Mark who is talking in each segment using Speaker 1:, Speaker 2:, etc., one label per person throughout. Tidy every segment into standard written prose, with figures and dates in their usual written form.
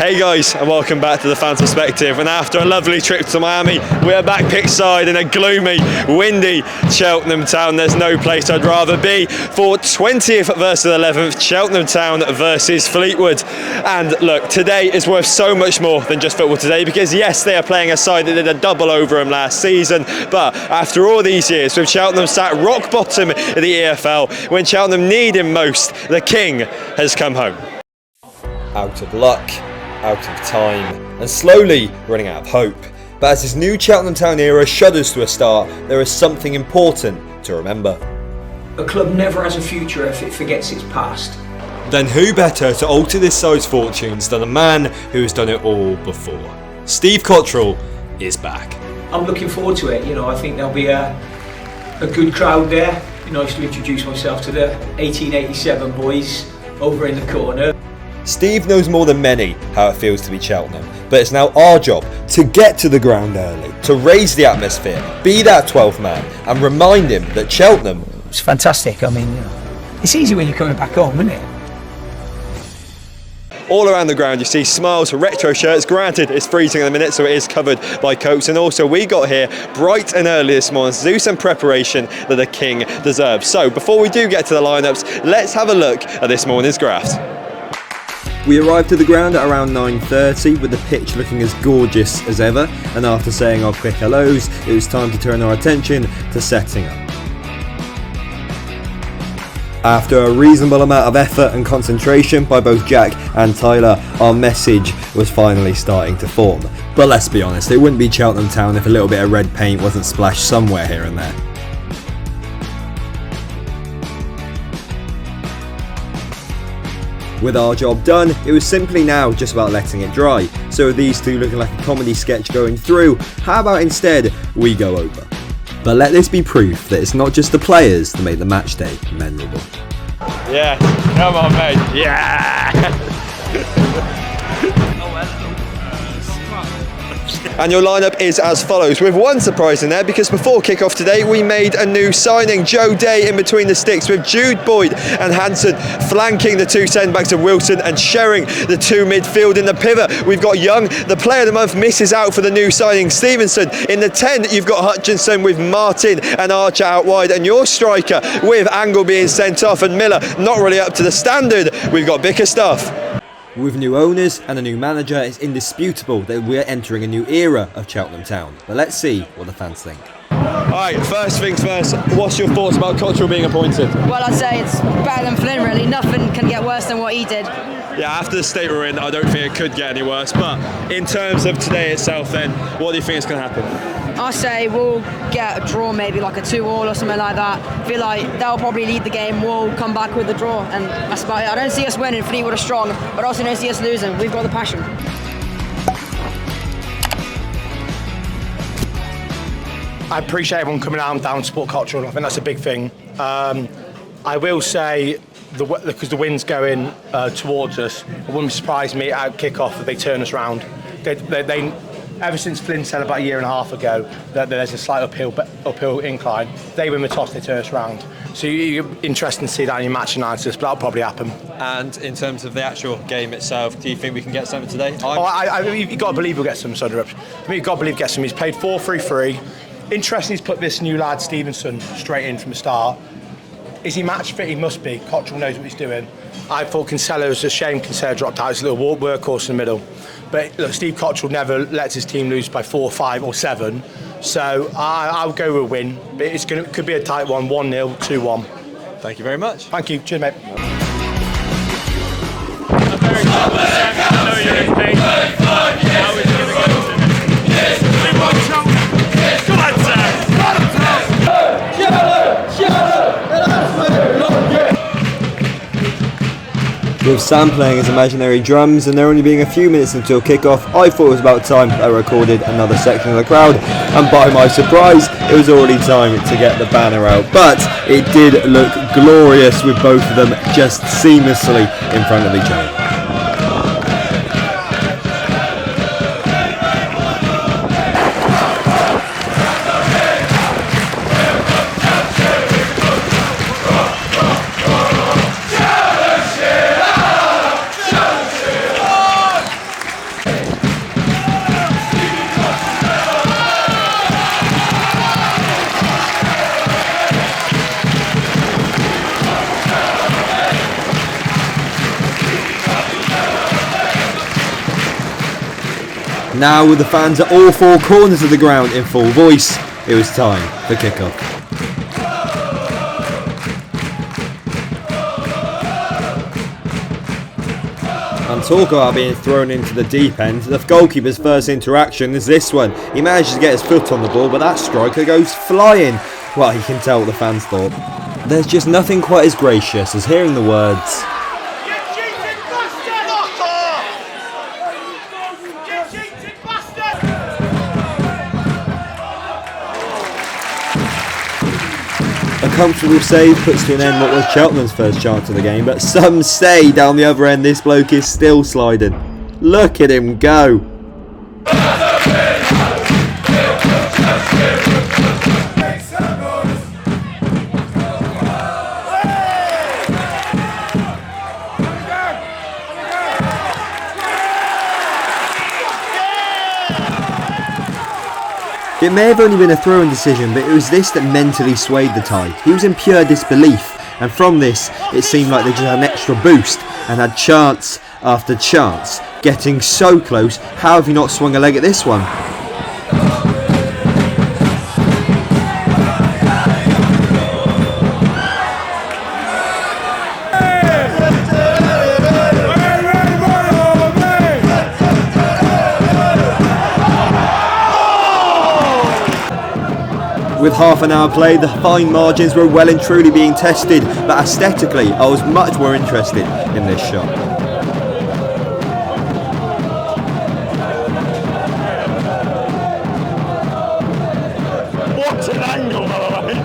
Speaker 1: Hey guys, and welcome back to the Fan Perspective. And after a lovely trip to Miami, we are back pitch side in a gloomy, windy Cheltenham Town. There's no place I'd rather be for 20th versus 11th, Cheltenham Town versus Fleetwood. And look, today is worth so much more than just football today, because yes, they are playing a side that did a double over them last season, but after all these years, with Cheltenham sat rock bottom in the EFL, when Cheltenham need him most, the King has come home.
Speaker 2: Out of luck, out of time, and slowly running out of hope. But as this new Cheltenham Town era shudders to a start, there is something important to remember.
Speaker 3: A club never has a future if it forgets its past.
Speaker 2: Then who better to alter this side's fortunes than a man who has done it all before? Steve Cotterill is back.
Speaker 3: I'm looking forward to it. I think there'll be a good crowd there. Nice to introduce myself to the 1887 boys over in the corner.
Speaker 2: Steve knows more than many how it feels to be Cheltenham, but it's now our job to get to the ground early, to raise the atmosphere, be that 12th man, and remind him that Cheltenham...
Speaker 3: It's fantastic. It's easy when you're coming back home, isn't it?
Speaker 1: All around the ground you see smiles, retro shirts. Granted, it's freezing in a minute, so it is covered by coats. And also we got here bright and early this morning to do some preparation that the King deserves. So before we do get to the lineups, let's have a look at this morning's graphs.
Speaker 2: We arrived at the ground at around 9:30 with the pitch looking as gorgeous as ever, and after saying our quick hellos, it was time to turn our attention to setting up. After a reasonable amount of effort and concentration by both Jack and Tyler, our message was finally starting to form. But let's be honest, it wouldn't be Cheltenham Town if a little bit of red paint wasn't splashed somewhere here and there. With our job done, it was simply now just about letting it dry. So with these two looking like a comedy sketch going through, how about instead we go over? But let this be proof that it's not just the players that make the match day memorable.
Speaker 1: Yeah, come on mate, yeah! And your lineup is as follows, with one surprise in there, because before kick-off today we made a new signing. Joe Day in between the sticks, with Jude Boyd and Hanson flanking the two centre-backs of Wilson and sharing the two midfield. In the pivot we've got Young. The player of the month misses out for the new signing, Stevenson. In the 10 you've got Hutchinson with Martin and Archer out wide, and your striker with Angle being sent off and Miller not really up to the standard, we've got Bickerstaff.
Speaker 2: With new owners and a new manager, it's indisputable that we're entering a new era of Cheltenham Town. But let's see what the fans think.
Speaker 1: Alright, first things first, what's your thoughts about Cotterill being appointed?
Speaker 4: Well, I'd say it's better than Flynn, really. Nothing can get worse than what he did.
Speaker 1: Yeah, after the state we're in, I don't think it could get any worse. But in terms of today itself then, what do you think is going to happen?
Speaker 4: I say we'll get a draw, maybe like a 2-2 or something like that. I feel like they'll probably lead the game. We'll come back with the draw, and that's about it. I don't see us winning. Fleetwood are strong, but I also don't see us losing. We've got the passion.
Speaker 5: I appreciate everyone coming out and down to support Cotterill. I think that's a big thing. I will say, because the wind's going towards us, it wouldn't surprise me at kick-off if they turn us round. They ever since Flynn said about a year and a half ago that there's a slight uphill incline, they win the toss, they turn us round. So you're interested to see that in your match analysis, but that'll probably happen.
Speaker 1: And in terms of the actual game itself, do you think we can get something today?
Speaker 5: You've got to believe we'll get some Sunderland. You've got to believe we'll get some. He's played 4-3-3. Interesting, he's put this new lad Stevenson straight in from the start. Is he match fit? He must be. Cotterill knows what he's doing. I thought Kinsella was a shame. Kinsella dropped out. He's a little workhorse in the middle. But look, Steve Cotterill never lets his team lose by 4, 5 or 7. So I'll go with a win. But it could be a tight one, 1-0, 2-1.
Speaker 1: Thank you very much.
Speaker 5: Thank you. Cheers, mate.
Speaker 2: With Sam playing his imaginary drums and there only being a few minutes until kick-off, I thought it was about time I recorded another section of the crowd, and by my surprise, it was already time to get the banner out. But it did look glorious with both of them just seamlessly in front of each other. Now with the fans at all four corners of the ground in full voice, it was time for kick-off. And talk about being thrown into the deep end, the goalkeeper's first interaction is this one. He manages to get his foot on the ball, but that striker goes flying. Well, you can tell what the fans thought. There's just nothing quite as gracious as hearing the words, a comfortable save puts to an end what was Cheltenham's first chance of the game, but some say down the other end this bloke is still sliding. Look at him go. It may have only been a throw-in decision, but it was this that mentally swayed the tide. He was in pure disbelief, and from this, it seemed like they just had an extra boost and had chance after chance, getting so close. How have you not swung a leg at this one? With half an hour played, the fine margins were well and truly being tested, but aesthetically I was much more interested in this shot.
Speaker 1: What an angle, by the way!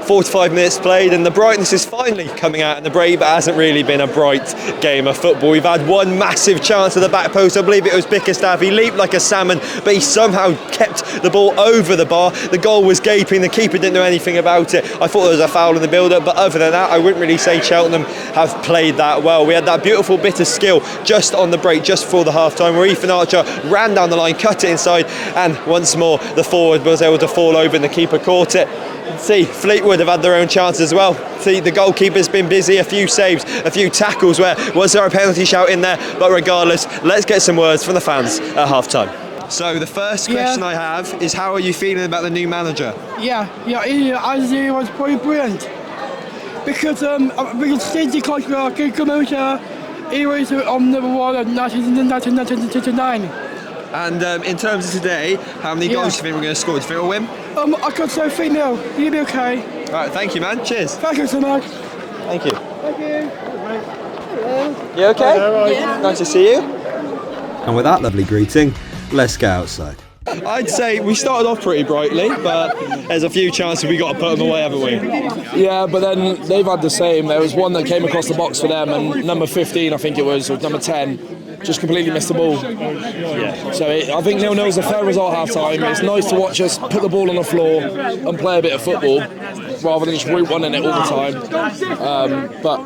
Speaker 1: "45 minutes played and the brightness is finally coming out in the break, but it hasn't really been a bright game of football. We've had one massive chance at the back post. I believe it was Bickerstaff. He leaped like a salmon, but he somehow kept the ball over the bar. The goal was gaping. The keeper didn't know anything about it. I thought there was a foul in the build-up, but other than that, I wouldn't really say Cheltenham have played that well. We had that beautiful bit of skill just on the break, just before the half-time, where Ethan Archer ran down the line, cut it inside, and once more the forward was able to fall over and the keeper caught it. See, Fleetwood have had their own chance as well. See, the goalkeeper's been busy, a few saves, a few tackles. Where was there a penalty shout in there? But regardless, let's get some words from the fans at half-time. So the first question I have is, how are you feeling about the new manager?
Speaker 6: He was pretty brilliant. Because since he got the promoter, he was on number one in 1999.
Speaker 1: And in terms of today, how many goals do you think we're going to score? Do you think we'll win?
Speaker 6: I could say 3-0. You'll be okay.
Speaker 1: All right, thank you, man. Cheers.
Speaker 6: Thank you so much.
Speaker 1: Thank you.
Speaker 6: Thank you.
Speaker 1: You okay?
Speaker 6: Yeah.
Speaker 1: Nice to see you.
Speaker 2: And with that lovely greeting, let's get outside.
Speaker 1: I'd say we started off pretty brightly, but there's a few chances we got to put them away, haven't we?
Speaker 7: Yeah, but then they've had the same. There was one that came across the box for them, and number 15, I think it was, or number 10, just completely missed the ball. Yeah. So I think 0-0 is a fair result half time. It's nice to watch us put the ball on the floor and play a bit of football rather than just root one in it all the time. But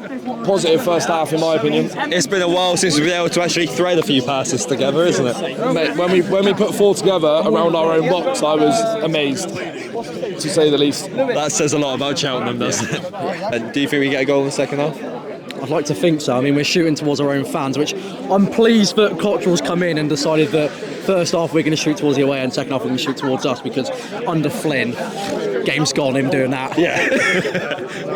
Speaker 7: positive first half, in my opinion.
Speaker 1: It's been a while since we've been able to actually thread a few passes together, isn't it?
Speaker 7: Mate, when we put four together around our own box, I was amazed, to say the least.
Speaker 1: That says a lot about Cheltenham, doesn't it? And do you think we get a goal in the second half?
Speaker 8: I'd like to think so. I mean, we're shooting towards our own fans, which I'm pleased that Cotterill's come in and decided that first half we're going to shoot towards the away and second half we're going to shoot towards us, because under Flynn, game's gone him doing that.
Speaker 1: Yeah.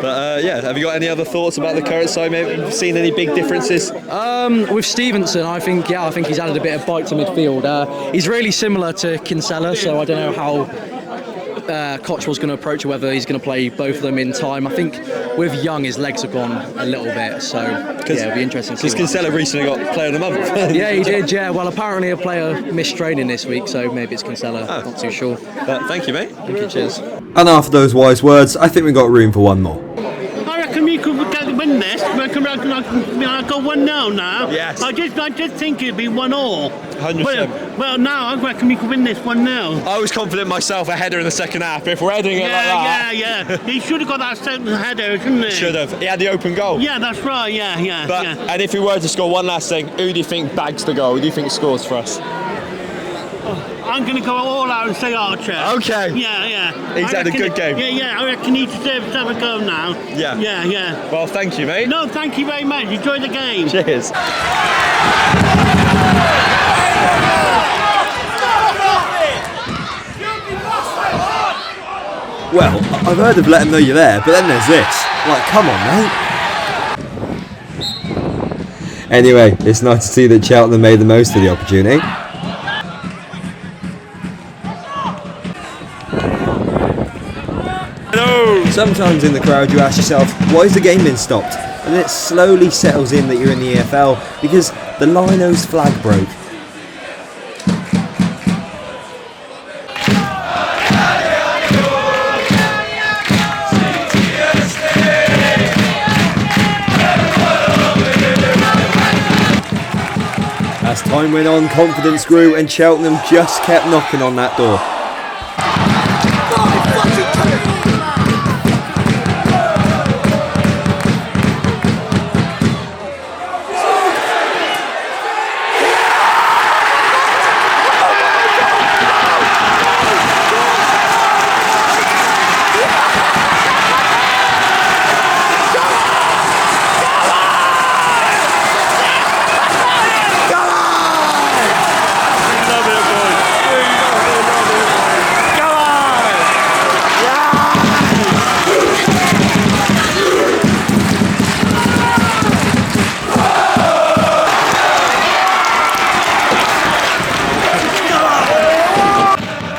Speaker 1: But have you got any other thoughts about the current side? Maybe have you seen any big differences?
Speaker 8: With Stevenson, I think he's added a bit of bite to midfield. He's really similar to Kinsella, so I don't know how Cotterill's going to approach it, whether he's going to play both of them in time. I think with Young, his legs have gone a little bit, so it'll be interesting to see.
Speaker 1: Because Kinsella recently got Player of the Month.
Speaker 8: Yeah, he did, yeah. Well, apparently a player missed training this week, so maybe it's Kinsella. Not too sure.
Speaker 1: But thank you, mate.
Speaker 8: Thank you, cheers.
Speaker 2: And after those wise words, I think we've got room for one more.
Speaker 6: I reckon we could
Speaker 9: could win this. I got 1-0 now.
Speaker 1: Yes.
Speaker 9: I just think it'd be 1-1.
Speaker 1: 100%.
Speaker 9: Well, now I reckon we could win this 1-0.
Speaker 1: I was confident myself a header in the second half. If we're heading it like that.
Speaker 9: Yeah. He should have got that second header, shouldn't he?
Speaker 1: Should have. He had the open goal.
Speaker 9: Yeah, that's right. Yeah.
Speaker 1: But and if we were to score one last thing, who do you think bags the goal? Who do you think scores for us?
Speaker 9: I'm going to go all out and say Archer.
Speaker 1: Okay.
Speaker 9: Yeah.
Speaker 1: He's had a good game.
Speaker 9: Yeah. I reckon he deserves to have a go now.
Speaker 1: Yeah.
Speaker 9: Yeah.
Speaker 1: Well, thank you, mate.
Speaker 9: No, thank you very much. Enjoy the game.
Speaker 1: Cheers.
Speaker 2: Well, I've heard of let them know you're there, but then there's this. Like, come on, mate. Anyway, it's nice to see that Cheltenham made the most of the opportunity. Sometimes in the crowd you ask yourself, why has the game been stopped? And it slowly settles in that you're in the EFL because the Linos flag broke. As time went on, confidence grew and Cheltenham just kept knocking on that door.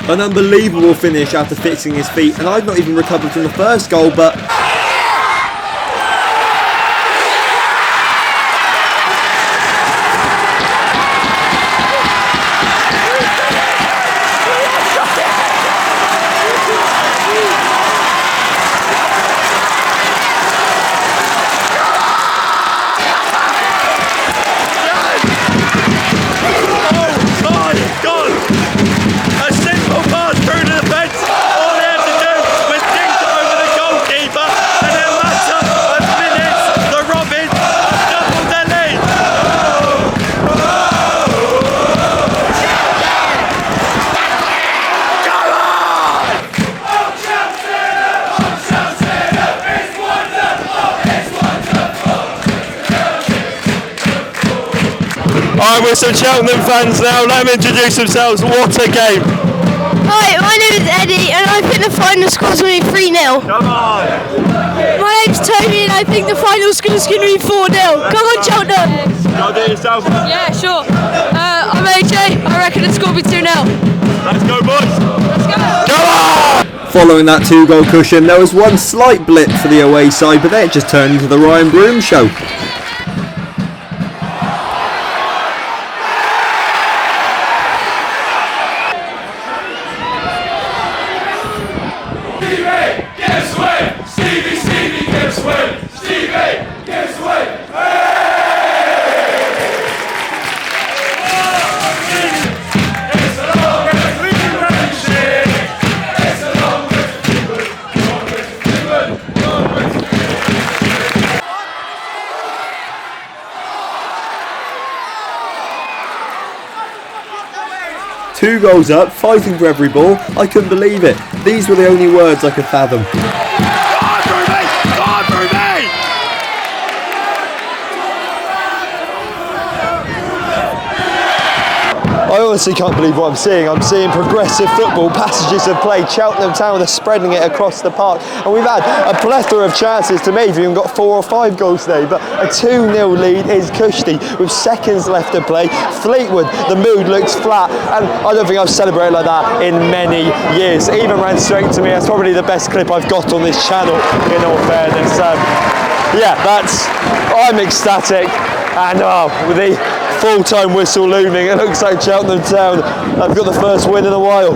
Speaker 2: An unbelievable finish after fixing his feet, and I've not even recovered from the first goal, but
Speaker 1: Alright, we're some Cheltenham fans now. Let them introduce themselves. What a game.
Speaker 10: Hi, my name is Eddie and I think the final score's going to be 3-0.
Speaker 1: Come on.
Speaker 10: My name's Tony and I think the final score's going to be 4-0. Come on, Cheltenham.
Speaker 1: Go do it yourself.
Speaker 10: Yeah, sure. I'm AJ. I reckon the score will be 2-0.
Speaker 1: Let's go, boys.
Speaker 10: Let's go.
Speaker 1: Come on.
Speaker 2: following that 2-goal cushion there was one slight blip for the away side, but then it just turned into the Ryan Broom show. Two goals up, fighting for every ball. I couldn't believe it. These were the only words I could fathom.
Speaker 1: I honestly can't believe what I'm seeing. I'm seeing progressive football, passages of play. Cheltenham Town are spreading it across the park, and we've had a plethora of chances to make. We've even got 4 or 5 goals today, but a 2-0 lead is cushy with seconds left to play. Fleetwood, the mood looks flat, and I don't think I've celebrated like that in many years. It even ran straight to me. That's probably the best clip I've got on this channel, in all fairness. Yeah, I'm ecstatic, and with the full-time whistle looming, it looks like Cheltenham Town have got the first win in a while.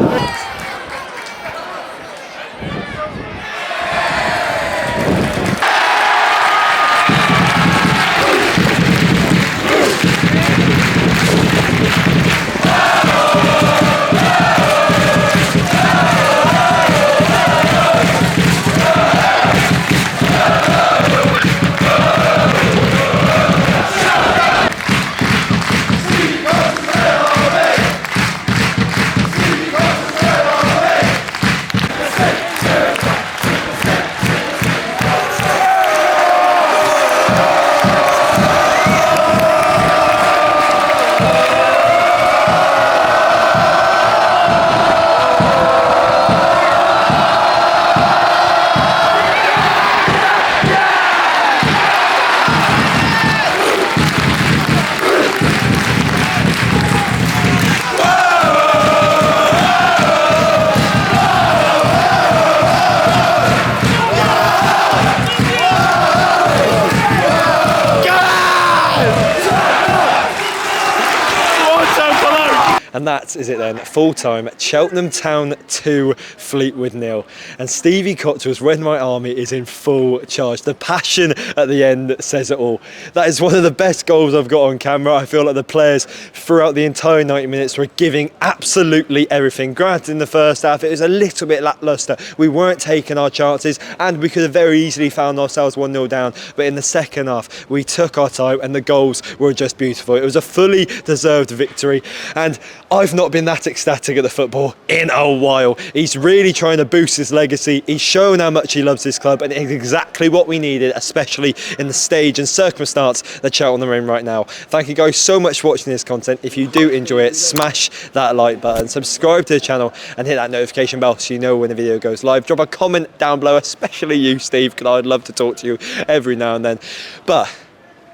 Speaker 1: And that is it then, full time, Cheltenham Town 2, Fleetwood 0. And Stevie Cotterill's Red White Army is in full charge. The passion at the end says it all. That is one of the best goals I've got on camera. I feel like the players throughout the entire 90 minutes were giving absolutely everything. Granted, in the first half it was a little bit lacklustre. We weren't taking our chances and we could have very easily found ourselves 1-0 down. But in the second half we took our time and the goals were just beautiful. It was a fully deserved victory, and I've not been that ecstatic at the football in a while. He's really trying to boost his legacy. He's shown how much he loves his club, and it's exactly what we needed, especially in the stage and circumstance that Cheltenham are in right now. Thank you guys so much for watching this content. If you do enjoy it, smash that like button, subscribe to the channel and hit that notification bell so you know when the video goes live. Drop a comment down below, especially you, Steve, because I'd love to talk to you every now and then. But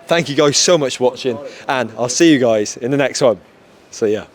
Speaker 1: thank you guys so much for watching, and I'll see you guys in the next one. See ya.